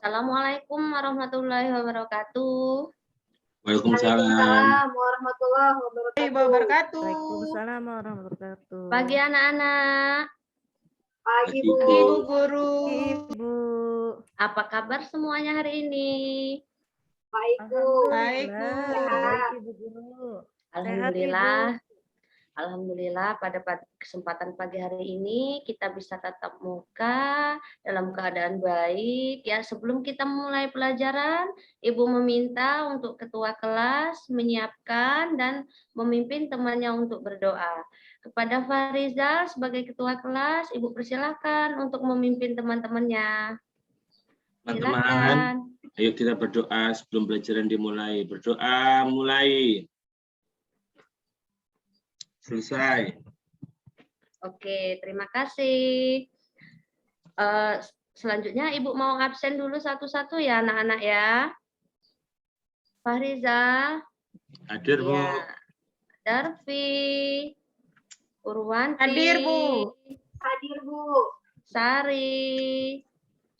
Assalamualaikum warahmatullahi wabarakatuh. Waalaikumsalam. Warahmatullahi wabarakatuh. Waalaikumsalam warahmatullahi wabarakatuh. Pagi anak-anak. Pagi Bu. Pagi, Bu. Guru. Ibu. Apa kabar semuanya hari ini? Baik Bu. Baik, Bu. Baik, Ibu Guru. Alhamdulillah. Alhamdulillah pada kesempatan pagi hari ini kita bisa tatap muka dalam keadaan baik. Ya, sebelum kita mulai pelajaran, Ibu meminta untuk ketua kelas menyiapkan dan memimpin temannya untuk berdoa. Kepada Farizal sebagai ketua kelas, Ibu persilahkan untuk memimpin teman-temannya. Teman-teman, ayo kita berdoa sebelum pelajaran dimulai. Berdoa mulai. Selesai. Oke, terima kasih. Selanjutnya Ibu mau absen dulu satu-satu ya anak-anak ya. Fahriza. Hadir, Bu. Ya. Darvi. Purwanti. Hadir Bu. Hadir Bu. Sari.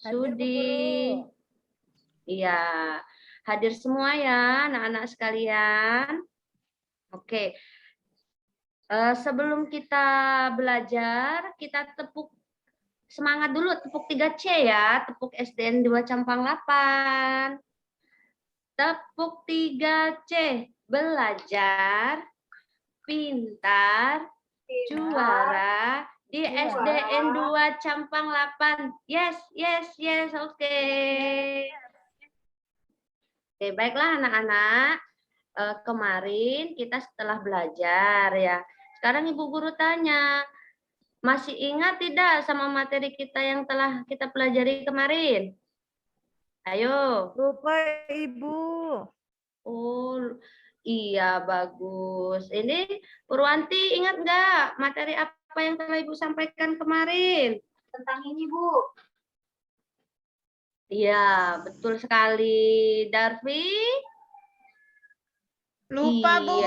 Sudi. Iya. Hadir semua ya anak-anak sekalian. Oke. Sebelum kita belajar, kita tepuk semangat dulu, tepuk 3C ya, tepuk SDN 2 Campang 8. Tepuk 3C, belajar, pintar, juara, di SDN 2 Campang 8. Yes, yes, yes, oke. Oke, baiklah anak-anak. Kemarin kita setelah belajar ya. Sekarang Ibu Guru tanya, masih ingat tidak sama materi kita yang telah kita pelajari kemarin? Ayo. Lupa, Ibu. Oh, iya bagus. Ini Purwanti ingat nggak materi apa yang telah Ibu sampaikan kemarin? Tentang ini Bu. Iya, betul sekali. Darvi? Lupa Bu.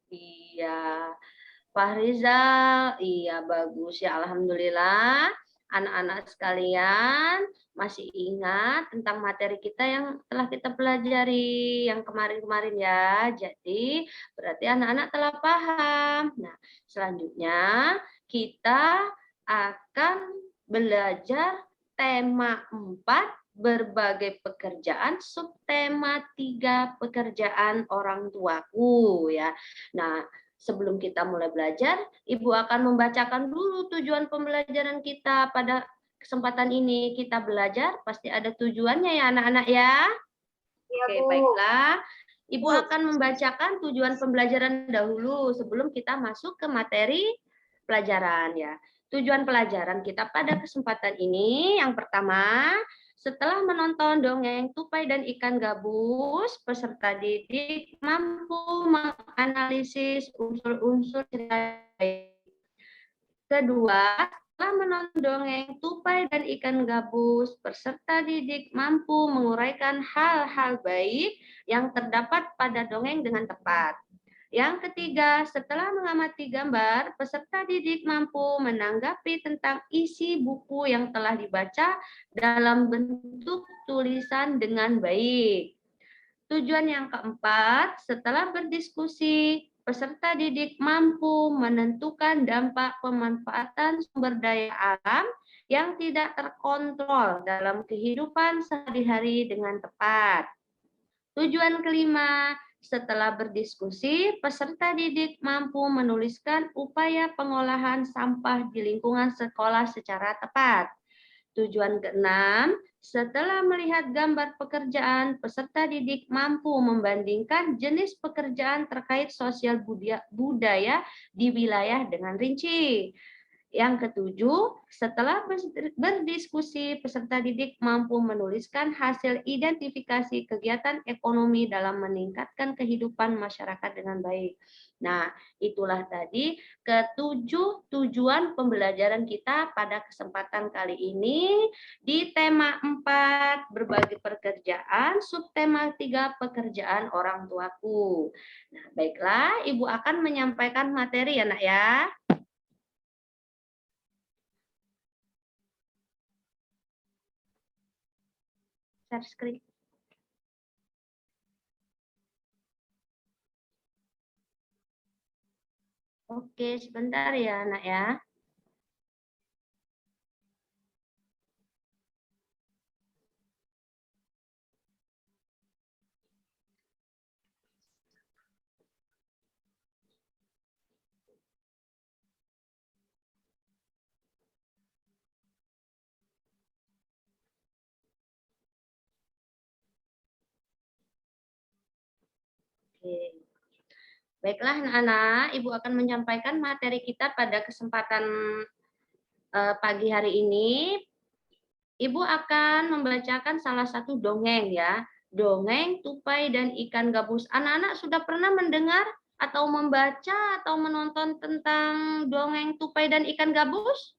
Iya. Fahrizal, iya bagus ya, alhamdulillah. Anak-anak sekalian masih ingat tentang materi kita yang telah kita pelajari yang kemarin-kemarin ya. Jadi berarti anak-anak telah paham. Nah, selanjutnya kita akan belajar tema 4 berbagai pekerjaan, subtema 3 pekerjaan orang tuaku ya. Nah, sebelum kita mulai belajar, Ibu akan membacakan dulu tujuan pembelajaran kita pada kesempatan ini. Kita belajar, pasti ada tujuannya ya anak-anak ya. Ya, Oke, Bu. baiklah. Ibu akan membacakan tujuan pembelajaran dahulu sebelum kita masuk ke materi pelajaran ya. Tujuan pelajaran kita pada kesempatan ini yang pertama, setelah menonton dongeng Tupai dan Ikan Gabus, peserta didik mampu menganalisis unsur-unsur cerita. Kedua, setelah menonton dongeng Tupai dan Ikan Gabus, peserta didik mampu menguraikan hal-hal baik yang terdapat pada dongeng dengan tepat. Yang ketiga, setelah mengamati gambar, peserta didik mampu menanggapi tentang isi buku yang telah dibaca dalam bentuk tulisan dengan baik. Tujuan yang keempat, setelah berdiskusi, peserta didik mampu menentukan dampak pemanfaatan sumber daya alam yang tidak terkontrol dalam kehidupan sehari-hari dengan tepat. Tujuan kelima, setelah berdiskusi, peserta didik mampu menuliskan upaya pengolahan sampah di lingkungan sekolah secara tepat. Tujuan keenam, setelah melihat gambar pekerjaan, peserta didik mampu membandingkan jenis pekerjaan terkait sosial budaya di wilayah dengan rinci. Yang ketujuh, setelah berdiskusi, peserta didik mampu menuliskan hasil identifikasi kegiatan ekonomi dalam meningkatkan kehidupan masyarakat dengan baik. Nah, itulah tadi ketujuh tujuan pembelajaran kita pada kesempatan kali ini di tema 4 berbagai pekerjaan, subtema 3 pekerjaan orang tuaku. Nah, baiklah, Ibu akan menyampaikan materi ya, Nak ya. share screen. Oke, sebentar ya, Nak ya. Oke. Baiklah anak-anak, Ibu akan menyampaikan materi kita pada kesempatan pagi hari ini. Ibu akan membacakan salah satu dongeng ya. Dongeng tupai dan ikan gabus. Anak-anak sudah pernah mendengar atau membaca atau menonton tentang dongeng tupai dan ikan gabus?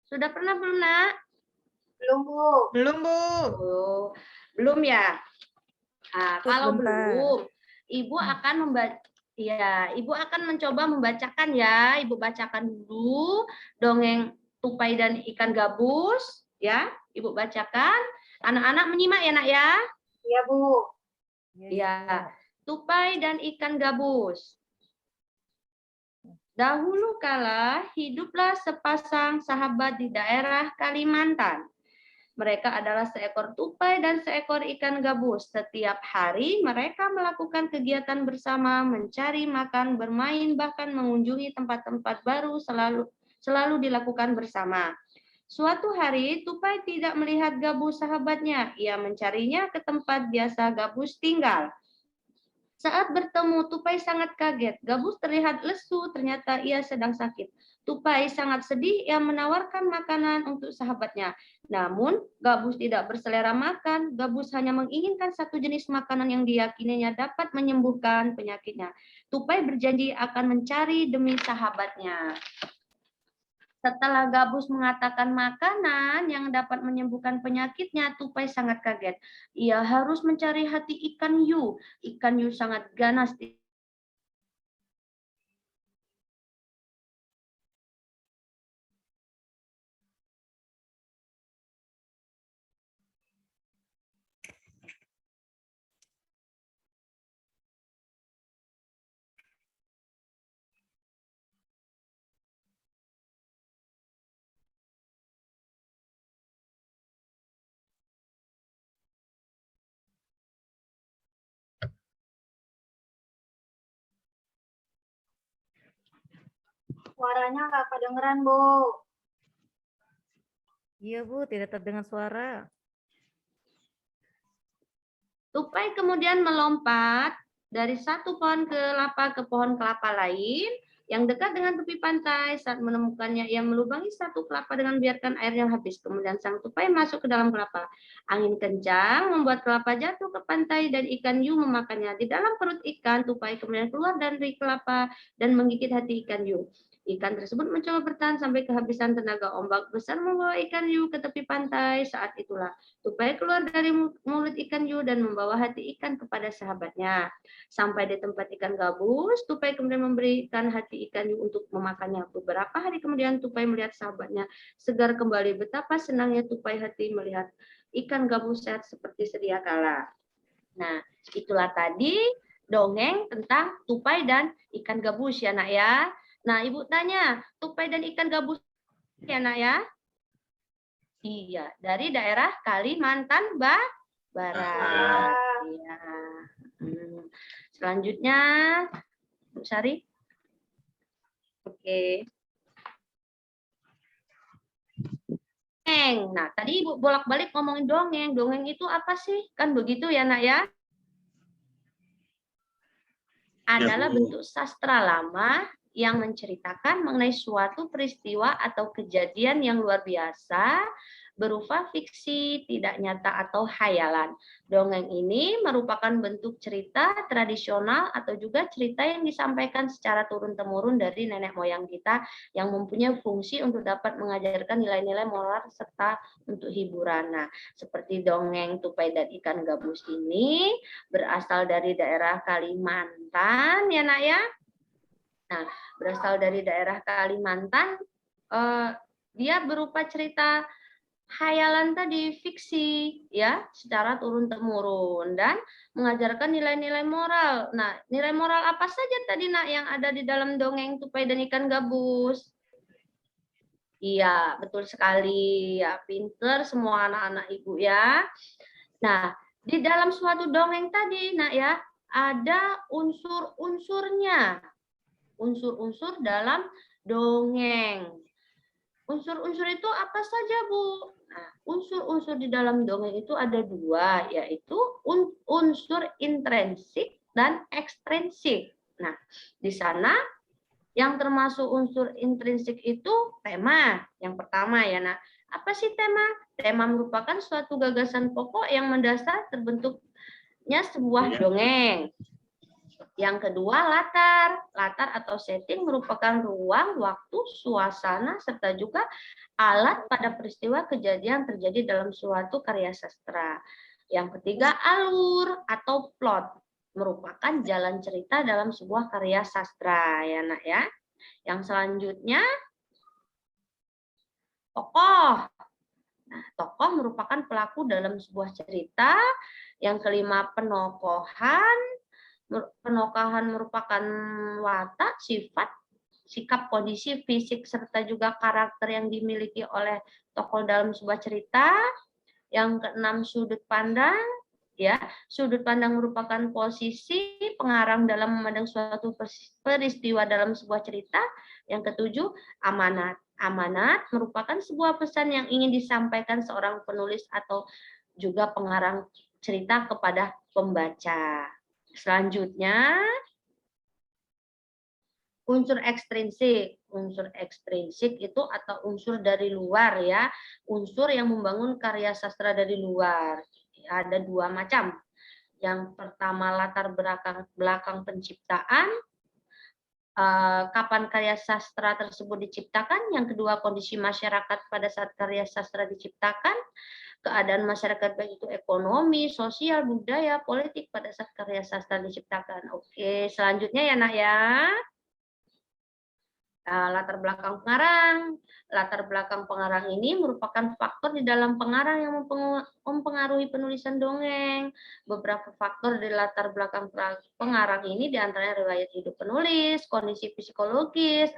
Sudah pernah belum, Nak? Belum, Bu. Belum, Bu. Oh, belum ya? Nah, kalau Sebentar. belum, Ibu akan Ibu akan mencoba membacakan ya. Ibu bacakan dulu dongeng tupai dan ikan gabus ya. Ibu bacakan. Anak-anak menyimak ya, Nak ya. Iya, Bu. Ya. Tupai dan ikan gabus. Dahulu kala hiduplah sepasang sahabat di daerah Kalimantan. Mereka adalah seekor tupai dan seekor ikan gabus. Setiap hari mereka melakukan kegiatan bersama, mencari makan, bermain, bahkan mengunjungi tempat-tempat baru selalu dilakukan bersama. Suatu hari tupai tidak melihat gabus sahabatnya. Ia mencarinya ke tempat biasa gabus tinggal. Saat bertemu, tupai sangat kaget. Gabus terlihat lesu, ternyata ia sedang sakit. Tupai sangat sedih, ia menawarkan makanan untuk sahabatnya. Namun, gabus tidak berselera makan. Gabus hanya menginginkan satu jenis makanan yang diyakininya dapat menyembuhkan penyakitnya. Tupai berjanji akan mencari demi sahabatnya. Setelah gabus mengatakan makanan yang dapat menyembuhkan penyakitnya, tupai sangat kaget. Ia harus mencari hati ikan hiu. Ikan hiu sangat ganas. Suaranya nggak kedengeran, Bu. Iya, Bu, tidak terdengar suara. Tupai kemudian melompat dari satu pohon kelapa ke pohon kelapa lain yang dekat dengan tepi pantai. Saat menemukannya, ia melubangi satu kelapa dengan biarkan airnya habis. Kemudian sang tupai masuk ke dalam kelapa. Angin kencang membuat kelapa jatuh ke pantai dan ikan hiu memakannya. Di dalam perut ikan, tupai kemudian keluar dari kelapa dan menggigit hati ikan hiu. Ikan tersebut mencoba bertahan sampai kehabisan tenaga. Ombak besar membawa ikan hiu ke tepi pantai. Saat itulah tupai keluar dari mulut ikan hiu dan membawa hati ikan kepada sahabatnya. Sampai di tempat ikan gabus, tupai kemudian memberikan hati ikan hiu untuk memakannya. Beberapa hari kemudian tupai melihat sahabatnya segar kembali. Betapa senangnya tupai hati melihat ikan gabus sehat seperti sedia kala. Nah, itulah tadi dongeng tentang tupai dan ikan gabus ya, Nak ya. Nah, Ibu tanya, tupai dan ikan gabus ya, Nak ya? Iya, dari daerah Kalimantan Barat. Iya. Selanjutnya, Bu Sari. Oke. Nah, tadi Ibu bolak-balik ngomongin dongeng. Dongeng itu apa sih? Kan begitu ya, Nak ya? Adalah bentuk sastra lama yang menceritakan mengenai suatu peristiwa atau kejadian yang luar biasa berupa fiksi, tidak nyata atau khayalan. Dongeng ini merupakan bentuk cerita tradisional atau juga cerita yang disampaikan secara turun-temurun dari nenek moyang kita yang mempunyai fungsi untuk dapat mengajarkan nilai-nilai moral serta untuk hiburan. Nah, seperti dongeng tupai dan ikan gabus ini berasal dari daerah Kalimantan, ya Nak ya. Nah, berasal dari daerah Kalimantan, dia berupa cerita hayalan tadi, fiksi, ya, secara turun-temurun dan mengajarkan nilai-nilai moral. Nah, nilai moral apa saja tadi nak yang ada di dalam dongeng Tupai dan Ikan Gabus? Iya, betul sekali. Ya, pinter semua anak-anak Ibu ya. Nah, di dalam suatu dongeng tadi, nak ya, ada unsur-unsurnya. Unsur-unsur dalam dongeng. Unsur-unsur itu apa saja, Bu? Nah, unsur-unsur di dalam dongeng itu ada dua, yaitu unsur intrinsik dan ekstrinsik. Nah, di sana yang termasuk unsur intrinsik itu tema. Yang pertama ya, nak. Apa sih tema? Tema merupakan suatu gagasan pokok yang mendasar terbentuknya sebuah dongeng. Yang kedua, latar. Latar atau setting merupakan ruang, waktu, suasana, serta juga alat pada peristiwa kejadian terjadi dalam suatu karya sastra. Yang ketiga, alur atau plot. Merupakan jalan cerita dalam sebuah karya sastra. Ya, nak ya. Yang selanjutnya, tokoh. Nah, tokoh merupakan pelaku dalam sebuah cerita. Yang kelima, penokohan. Penokohan merupakan watak, sifat, sikap, kondisi, fisik, serta juga karakter yang dimiliki oleh tokoh dalam sebuah cerita. Yang keenam, sudut pandang. Ya, sudut pandang merupakan posisi pengarang dalam memandang suatu peristiwa dalam sebuah cerita. Yang ketujuh, amanat. Amanat merupakan sebuah pesan yang ingin disampaikan seorang penulis atau juga pengarang cerita kepada pembaca. Selanjutnya, unsur ekstrinsik. Unsur ekstrinsik itu atau unsur dari luar ya. Unsur yang membangun karya sastra dari luar. Ada dua macam. Yang pertama, latar belakang penciptaan. Kapan karya sastra tersebut diciptakan. Yang kedua, kondisi masyarakat pada saat karya sastra diciptakan. Keadaan masyarakat baik itu ekonomi, sosial, budaya, politik pada saat karya sastra diciptakan. Oke, selanjutnya ya nak ya. Latar belakang pengarang. Latar belakang pengarang ini merupakan faktor di dalam pengarang yang mempengaruhi penulisan dongeng. Beberapa faktor di latar belakang pengarang ini diantaranya riwayat hidup penulis, kondisi psikologis,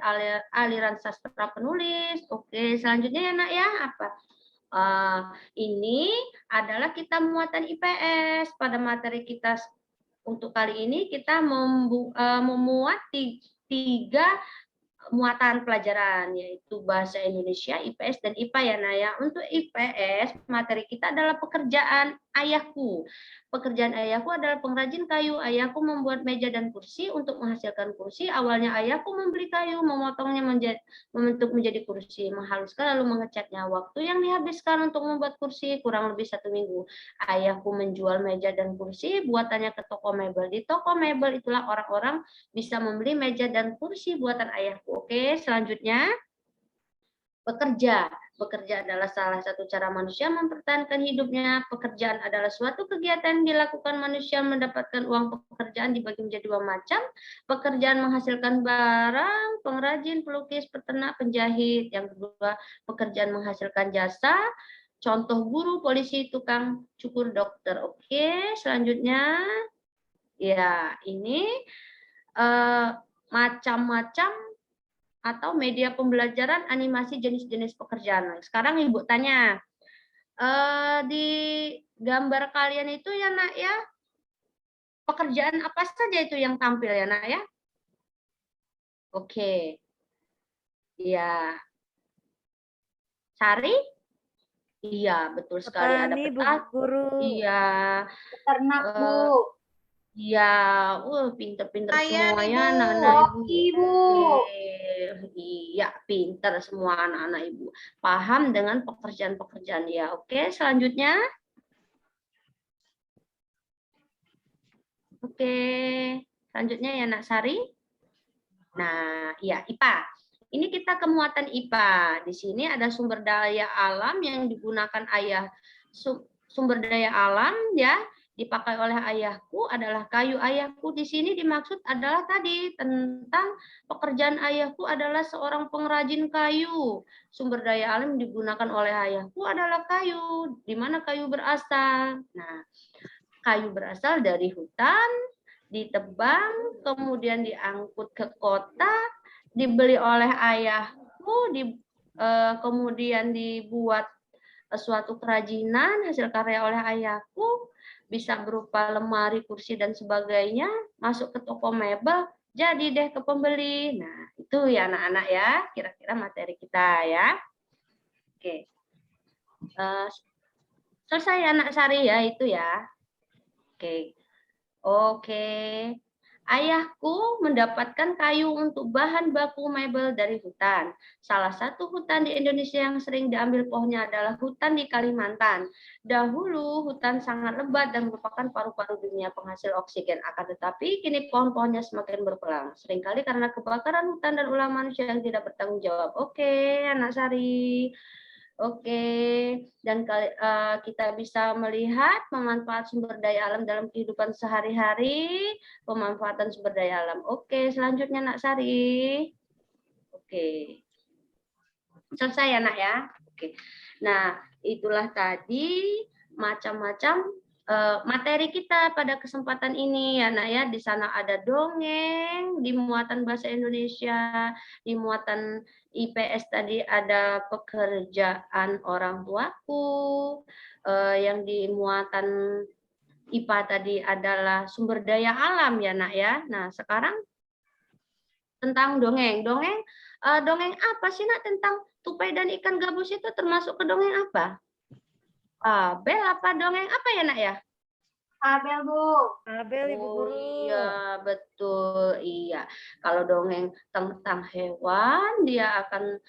aliran sastra penulis. Oke, selanjutnya ya nak ya, apa? Ini adalah kita muatan IPS. Pada materi kita untuk kali ini kita memuat tiga muatan pelajaran, yaitu bahasa Indonesia, IPS, dan IPA ya Naya. Untuk IPS, materi kita adalah pekerjaan ayahku. Pekerjaan ayahku adalah pengrajin kayu. Ayahku membuat meja dan kursi. Untuk menghasilkan kursi, awalnya ayahku membeli kayu, memotongnya membentuk menjadi kursi, menghaluskan lalu mengecatnya. Waktu yang dihabiskan untuk membuat kursi kurang lebih 1 minggu. Ayahku menjual meja dan kursi buatannya ke toko mebel. Di toko mebel itulah orang-orang bisa membeli meja dan kursi buatan ayahku. Oke, selanjutnya bekerja. Bekerja adalah salah satu cara manusia mempertahankan hidupnya. Pekerjaan adalah suatu kegiatan yang dilakukan manusia mendapatkan uang. Pekerjaan dibagi menjadi 2 macam. Pekerjaan menghasilkan barang, pengrajin, pelukis, peternak, penjahit. Yang kedua, pekerjaan menghasilkan jasa. Contoh guru, polisi, tukang cukur, dokter. Oke, selanjutnya ya ini macam-macam atau media pembelajaran animasi jenis-jenis pekerjaan. Sekarang Ibu tanya, di gambar kalian itu ya nak ya, pekerjaan apa saja itu yang tampil ya nak ya? Oke, ya, Sari? Iya, betul sekali. Ada Petani, Bu petani. Guru. Iya. Peternak, Bu. Iya, pinter-pinter Saya semua nih, ya Bu. anak-anak Ibu. Ibu. Iya, pinter semua anak-anak Ibu. Paham dengan pekerjaan-pekerjaan ya. Oke, selanjutnya. Oke, selanjutnya ya Nak Sari. Nah, ya IPA. Ini kita kemuatan IPA. Di sini ada sumber daya alam yang digunakan sumber daya alam ya dipakai oleh ayahku adalah kayu. Ayahku di sini dimaksud adalah tadi tentang pekerjaan ayahku adalah seorang pengrajin kayu. Sumber daya alam digunakan oleh ayahku adalah kayu. Di mana kayu berasal? Nah, kayu berasal dari hutan, ditebang, kemudian diangkut ke kota, dibeli oleh ayahku, kemudian dibuat suatu kerajinan hasil karya oleh ayahku, bisa berupa lemari, kursi, dan sebagainya, masuk ke toko mebel, jadi deh ke pembeli. Nah, itu ya anak-anak ya, kira-kira materi kita ya. Oke. Selesai anak Sari ya, itu ya. Oke. Oke. Ayahku mendapatkan kayu untuk bahan baku mebel dari hutan. Salah satu hutan di Indonesia yang sering diambil pohonnya adalah hutan di Kalimantan. Dahulu hutan sangat lebat dan merupakan paru-paru dunia penghasil oksigen. Akan tetapi kini pohon-pohonnya semakin berkurang. Seringkali karena kebakaran hutan dan ulah manusia yang tidak bertanggung jawab. Oke, anak Sari. Oke, dan kita bisa melihat pemanfaat sumber daya alam dalam kehidupan sehari-hari, pemanfaatan sumber daya alam. Oke, selanjutnya Nak Sari. Oke, selesai ya Nak ya. Oke, nah itulah tadi macam-macam materi kita pada kesempatan ini ya Nak ya. Di sana ada dongeng, di muatan bahasa Indonesia, di muatan IPS tadi ada pekerjaan orang tuaku, yang di muatan IPA tadi adalah sumber daya alam ya Nak ya. Nah sekarang tentang dongeng. Dongeng apa sih Nak tentang tupai dan ikan gabus itu termasuk ke dongeng apa? Abel apa dongeng apa ya Nak ya? Abel, Bu. Abel, Ibu Guru. Iya, betul. Iya. Kalau dongeng tentang hewan, dia akan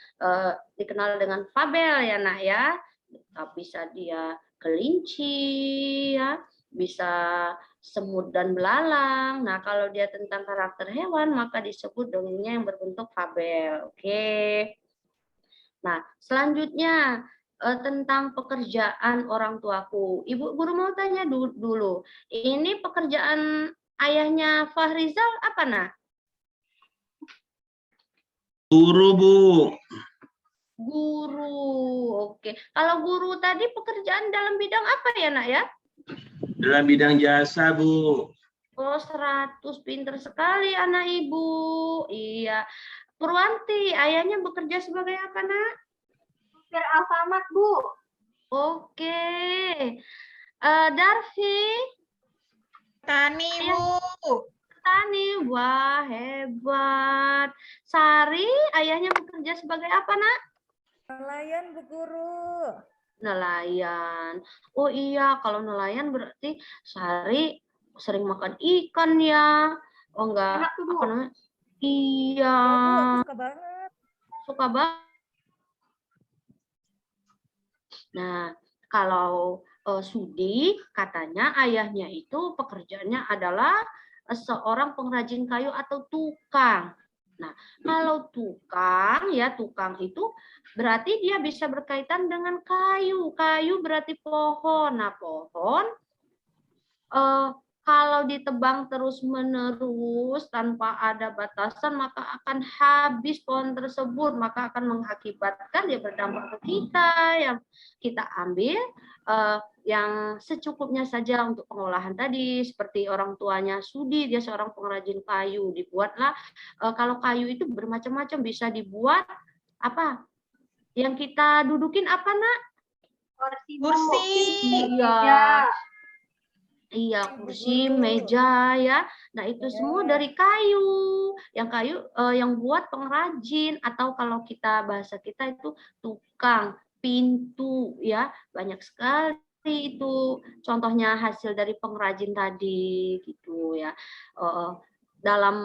dikenal dengan fabel ya, Nak ya. Bisa dia kelinci, ya, bisa semut dan belalang. Nah, kalau dia tentang karakter hewan, maka disebut dongengnya yang berbentuk fabel. Oke. Nah, selanjutnya tentang pekerjaan orang tuaku. Ibu guru mau tanya dulu. Ini pekerjaan ayahnya Fahrizal apa, Nak? Guru, Bu. Guru. Oke. Kalau guru tadi pekerjaan dalam bidang apa ya, Nak ya? Dalam bidang jasa, Bu. Oh, 100 pinter sekali anak Ibu. Iya. Purwanti, ayahnya bekerja sebagai apa, Nak? Supir Alfamart, Bu. Oke. Darvi? Tani, Bu. Tani, wah hebat. Sari, ayahnya bekerja sebagai apa, Nak? Nelayan, Bu Guru. Nelayan. Oh iya, kalau nelayan berarti Sari sering makan ikan ya. Oh enggak, Enak tuh, Bu. apa namanya? Iya, Ya, Bu, aku suka banget. suka banget. Nah, kalau Sudi katanya ayahnya itu pekerjaannya adalah seorang pengrajin kayu atau tukang. Nah, kalau tukang ya tukang itu berarti dia bisa berkaitan dengan kayu. Kayu berarti pohon. Nah, pohon kalau ditebang terus-menerus tanpa ada batasan, maka akan habis pohon tersebut, maka akan mengakibatkan dia berdampak ke kita, yang kita ambil yang secukupnya saja untuk pengolahan tadi, seperti orang tuanya Sudi, dia seorang pengrajin kayu, dibuatlah kalau kayu itu bermacam-macam, bisa dibuat apa? Yang kita dudukin apa, Nak? Kursi, Bu. Kursi. Iya. Iya, Ibu kursi, Guru. meja ya. Nah, itu Ya. semua dari kayu. Yang kayu yang buat pengrajin, atau kalau kita bahasa kita itu tukang pintu ya. Banyak sekali itu contohnya hasil dari pengrajin tadi gitu ya. Dalam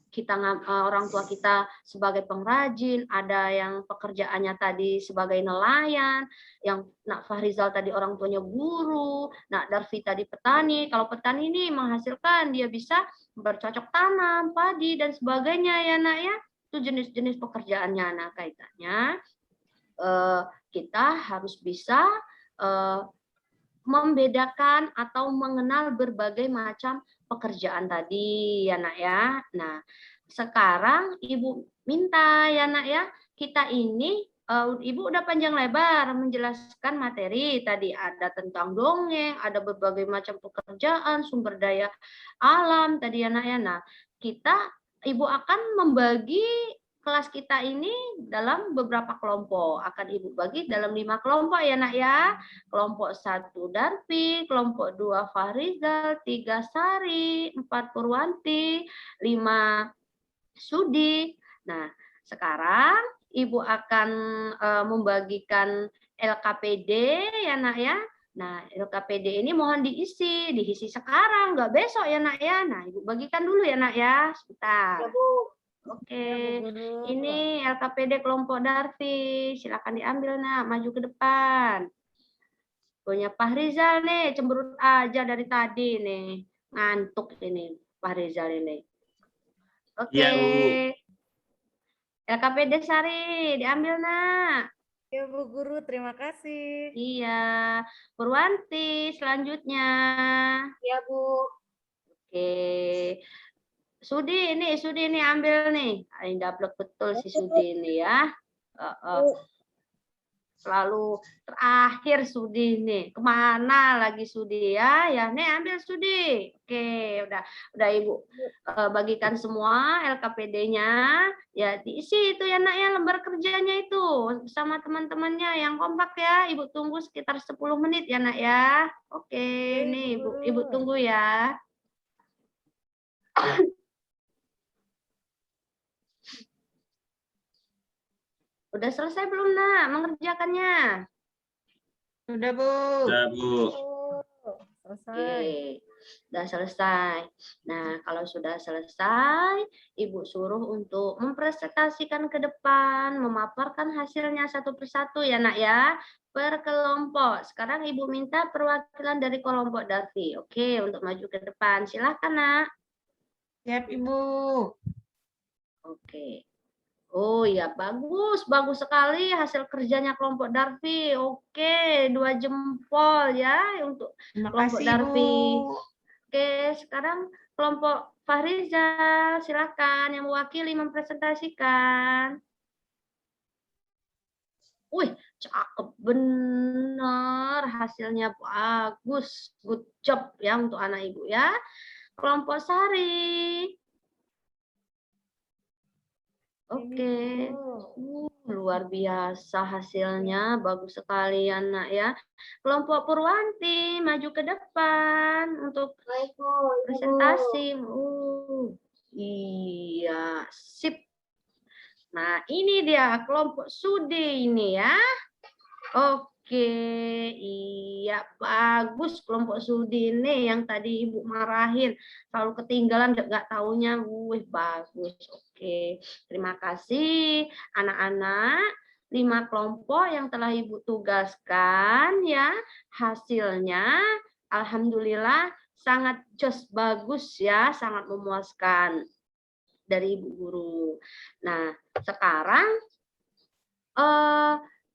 kita orang tua kita sebagai pengrajin, ada yang pekerjaannya tadi sebagai nelayan, yang Nak Fahrizal tadi orang tuanya guru, Nak Darvi tadi petani. Kalau petani ini menghasilkan, dia bisa bercocok tanam, padi dan sebagainya ya Nak ya. Itu jenis-jenis pekerjaannya. Nah, kaitannya kita harus bisa membedakan atau mengenal berbagai macam pekerjaan tadi ya nak ya. Nah, sekarang Ibu minta ya nak ya, kita ini Ibu udah panjang lebar menjelaskan materi tadi, ada tentang dongeng, ada berbagai macam pekerjaan, sumber daya alam tadi ya nak ya. Nah, Ibu akan membagi kelas kita ini dalam beberapa kelompok. Akan Ibu bagi dalam 5 kelompok ya nak ya. Kelompok 1 Darfi, kelompok 2 Fahrizal, 3 Sari, 4 Purwanti, 5 Sudi. Nah, sekarang Ibu akan membagikan LKPD ya nak ya. Nah, LKPD ini mohon diisi sekarang, nggak besok ya nak ya. Nah, Ibu bagikan dulu ya nak ya, sebentar. Ya, Bu. Oke, Ya, Bu Guru. ini LKPD kelompok Darfi, silakan diambil nak, maju ke depan. Punya Pak Rizal nih, cemberut aja dari tadi nih, ngantuk ini Pak Rizal ini. Oke, Iya, Bu. LKPD Sari, diambil nak. Ya, Bu Guru, terima kasih. Iya, Purwanti selanjutnya. Ya, Bu. Oke. Sudi ini ambil nih. Ini daplek betul si Sudi ini ya. Selalu terakhir Sudi nih. Kemana lagi Sudi ya? Ya, nih ambil Sudi. Oke, udah Ibu bagikan semua LKPD-nya. Ya, diisi itu ya nak ya lembar kerjanya itu sama teman-temannya yang kompak ya. Ibu tunggu sekitar 10 menit ya nak ya. Oke, nih Ibu tunggu ya. Udah selesai belum nak mengerjakannya? Sudah, Bu. Sudah, Bu. Selesai. Oke, sudah selesai. Nah, kalau sudah selesai, Ibu suruh untuk mempresentasikan ke depan, memaparkan hasilnya satu persatu ya nak ya, per kelompok. Sekarang Ibu minta perwakilan dari kelompok Darfi. Oke, untuk maju ke depan. Silahkan nak. Siap, Ibu. Oke. Oh ya, bagus sekali hasil kerjanya kelompok Darfi. Oke, 2 jempol ya untuk Terima kelompok kasih, Darfi. Bu. Oke, sekarang kelompok Fahriza, silakan yang mewakili mempresentasikan. Wih, cakep benar, hasilnya bagus, good job ya untuk anak Ibu ya. Kelompok Sari. Oke, luar biasa hasilnya, bagus sekali ya nak ya. Kelompok Purwanti maju ke depan untuk Baik, Bu. presentasi. Iya, sip. Nah, ini dia kelompok Sudi ini ya. Oke, iya bagus kelompok Sudi ini yang tadi Ibu marahin, selalu ketinggalan nggak taunya, wih bagus. Oke, terima kasih anak-anak. 5 kelompok yang telah Ibu tugaskan ya, hasilnya alhamdulillah sangat bagus ya, sangat memuaskan dari Ibu Guru. Nah, sekarang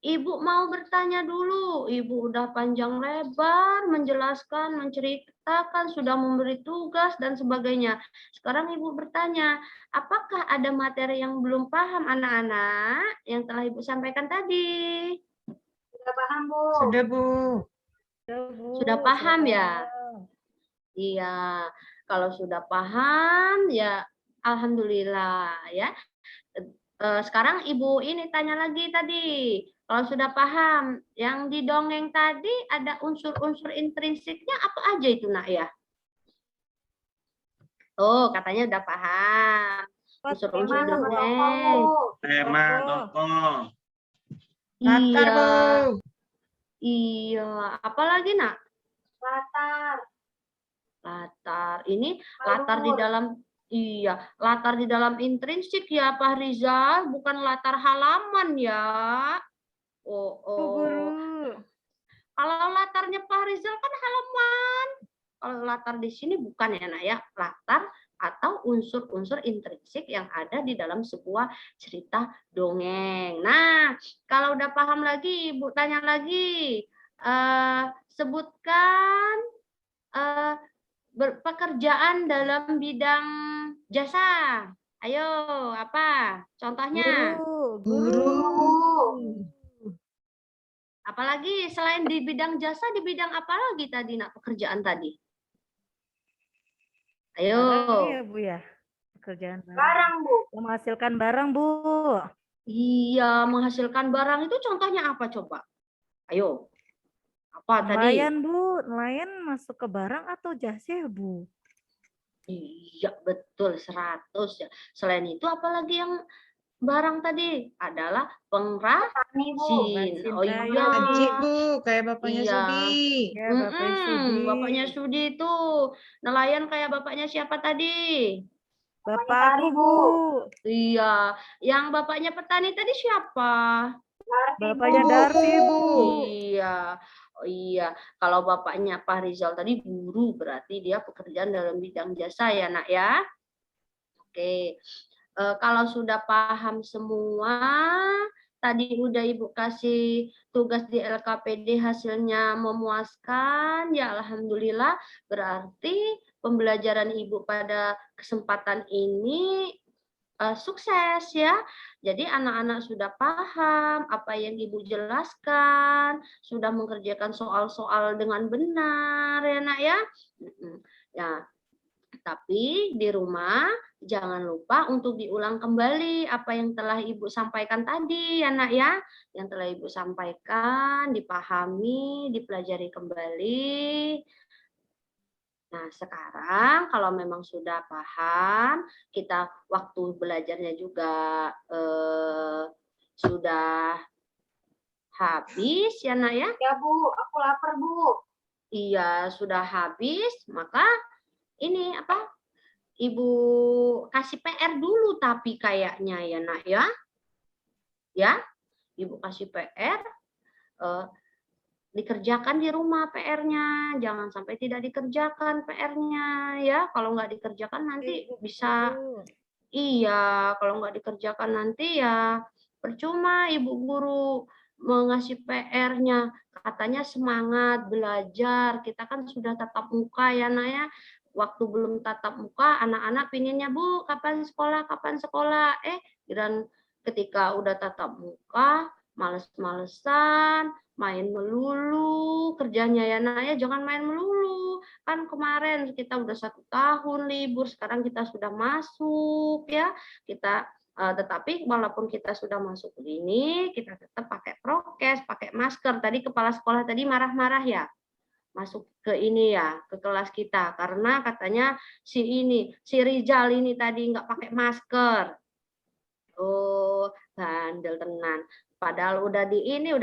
Ibu mau bertanya dulu. Ibu udah panjang lebar menjelaskan, menceritakan, sudah memberi tugas dan sebagainya. Sekarang Ibu bertanya, apakah ada materi yang belum paham anak-anak yang telah Ibu sampaikan tadi? Sudah paham, Bu. Sudah, Bu. Sudah paham ya? Iya, kalau sudah paham ya alhamdulillah ya. Sekarang Ibu ini tanya lagi tadi. Kalau sudah paham, yang di dongeng tadi ada unsur-unsur intrinsiknya apa aja itu nak ya? Oh, katanya udah paham. Unsur-unsur Tema sama dongeng. tokoh, Bu. Tema, tokoh. Latar, Iya, Bu. iya. Apalagi nak? Latar. Latar. Ini latar di Alur. dalam, iya, latar di dalam intrinsik ya Pak Rizal, bukan latar halaman ya. Kalau latarnya Pak Rizal kan halaman. Kalau latar di sini bukan ya nak ya, latar atau unsur-unsur intrinsik yang ada di dalam sebuah cerita dongeng. Nah, kalau udah paham lagi, Ibu tanya lagi. Sebutkan pekerjaan dalam bidang jasa. Ayo, apa contohnya? Guru. Apalagi selain di bidang jasa, di bidang apa lagi tadi nak pekerjaan tadi? Ayo. Barang ya, Bu ya. Pekerjaan Barang, Bu. Menghasilkan barang, Bu. Iya, menghasilkan barang itu contohnya apa coba? Ayo. Apa tadi? Nelayan, Bu. Nelayan masuk ke barang atau jasa, Bu? Iya, betul 100 ya. Selain itu apalagi yang barang tadi adalah Tani, Bu. pengrajin. Pengrajin Oh kayu. iya. Panci, Bu, kayak bapaknya Iya. Sudi. Ya, Bapak Sudi. Bapaknya Sudi itu nelayan kayak bapaknya siapa tadi? Bapak aku, Tari, Bu. Iya, yang bapaknya petani tadi siapa? Bapaknya Bu. Darfi, Bu. Iya. Oh iya, kalau bapaknya Pak Rizal tadi guru, berarti dia pekerjaan dalam bidang jasa ya, Nak ya. Oke. Kalau sudah paham semua, tadi udah Ibu kasih tugas di LKPD hasilnya memuaskan, ya alhamdulillah, berarti pembelajaran Ibu pada kesempatan ini sukses ya. Jadi anak-anak sudah paham apa yang Ibu jelaskan, sudah mengerjakan soal-soal dengan benar ya Nak ya. Ya, tapi di rumah jangan lupa untuk diulang kembali apa yang telah Ibu sampaikan tadi ya Nak ya. Yang telah Ibu sampaikan, dipahami, dipelajari kembali. Nah, sekarang kalau memang sudah paham, kita waktu belajarnya juga sudah habis ya Nak ya. Ya, Bu. Aku lapar, Bu. Iya, sudah habis, maka ini apa? Ibu kasih PR dulu tapi kayaknya ya Nak ya. Ya, Ibu kasih PR dikerjakan di rumah PR-nya, jangan sampai tidak dikerjakan PR-nya ya. Kalau nggak dikerjakan nanti bisa, iya, kalau nggak dikerjakan nanti ya percuma Ibu guru mengasih PR-nya. Katanya semangat belajar, kita kan sudah tatap muka ya Nak ya. Waktu belum tatap muka, anak-anak pinginnya Bu, kapan sekolah, dan ketika udah tatap muka, males-malesan, main melulu, kerjanya ya Nak ya, jangan main melulu. Kan kemarin kita udah 1 tahun libur, sekarang kita sudah masuk ya. Kita tetapi walaupun kita sudah masuk ini, kita tetap pakai prokes, pakai masker. Tadi kepala sekolah tadi marah-marah ya, masuk ke ini ya, ke kelas kita, karena katanya si Rizal ini tadi nggak pakai masker. Oh, bandel tenan. Padahal udah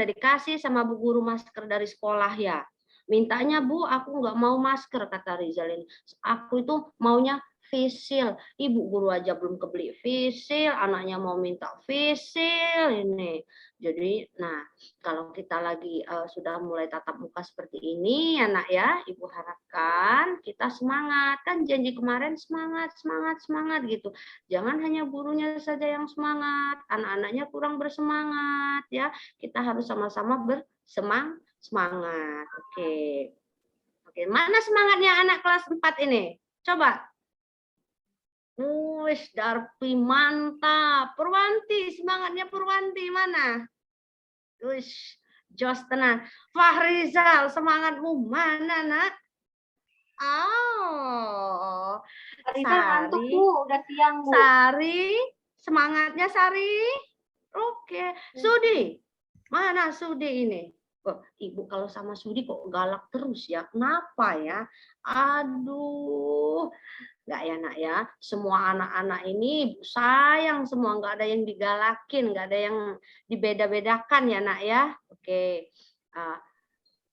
dikasih sama Bu Guru masker dari sekolah ya. Mintanya Bu, aku nggak mau masker kata Rizal ini. Aku itu maunya face shield. Ibu guru aja belum kebeli face shield, anaknya mau minta face shield ini. Jadi, nah kalau kita lagi sudah mulai tatap muka seperti ini, anak ya, Ibu harapkan kita semangat. Kan janji kemarin semangat, semangat, semangat gitu. Jangan hanya gurunya saja yang semangat, anak-anaknya kurang bersemangat ya. Kita harus sama-sama bersemangat. Oke. Oke, mana semangatnya anak kelas 4 ini? Coba. Wis, Darpi mantap. Purwanti, semangatnya Purwanti mana? Wis, jos tenan. Fahrizal, semangatmu mana, Nak? Oh, Risa ngantuk, Bu. Udah siang, Bu. Sari, semangatnya Sari. Oke, Sudi. Mana Sudi ini? Oh, Ibu kalau sama Sudi kok galak terus ya? Kenapa ya? Aduh, nggak ya Nak ya. Semua anak-anak ini Ibu sayang semua, nggak ada yang digalakin, nggak ada yang dibeda-bedakan ya Nak ya. Oke.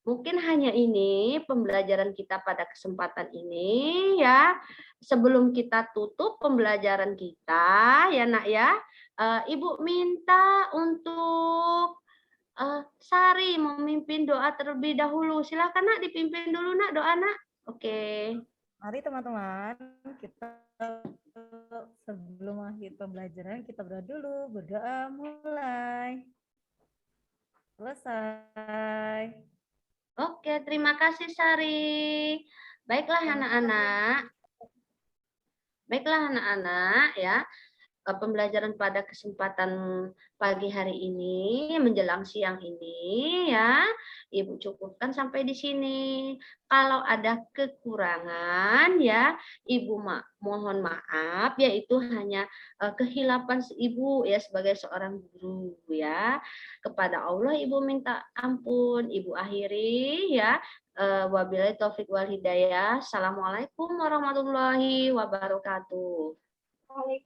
Mungkin hanya ini pembelajaran kita pada kesempatan ini ya. Sebelum kita tutup pembelajaran kita ya Nak ya, Ibu minta untuk Sari memimpin doa terlebih dahulu. Silakan Nak, dipimpin dulu Nak doa Nak. Oke. Mari teman-teman, kita sebelum akhir pembelajaran kita berdoa dulu. Berdoa mulai. Selesai. Oke, terima kasih Sari. Baiklah anak-anak. Baiklah anak-anak ya. Pembelajaran pada kesempatan pagi hari ini menjelang siang ini ya Ibu cukupkan sampai di sini. Kalau ada kekurangan ya Ibu mohon maaf yaitu hanya kehilapan Ibu ya sebagai seorang guru ya. Kepada Allah Ibu minta ampun, Ibu akhiri ya. Wabillahi taufik wal hidayah. Assalamualaikum warahmatullahi wabarakatuh. Waalaikumsalam.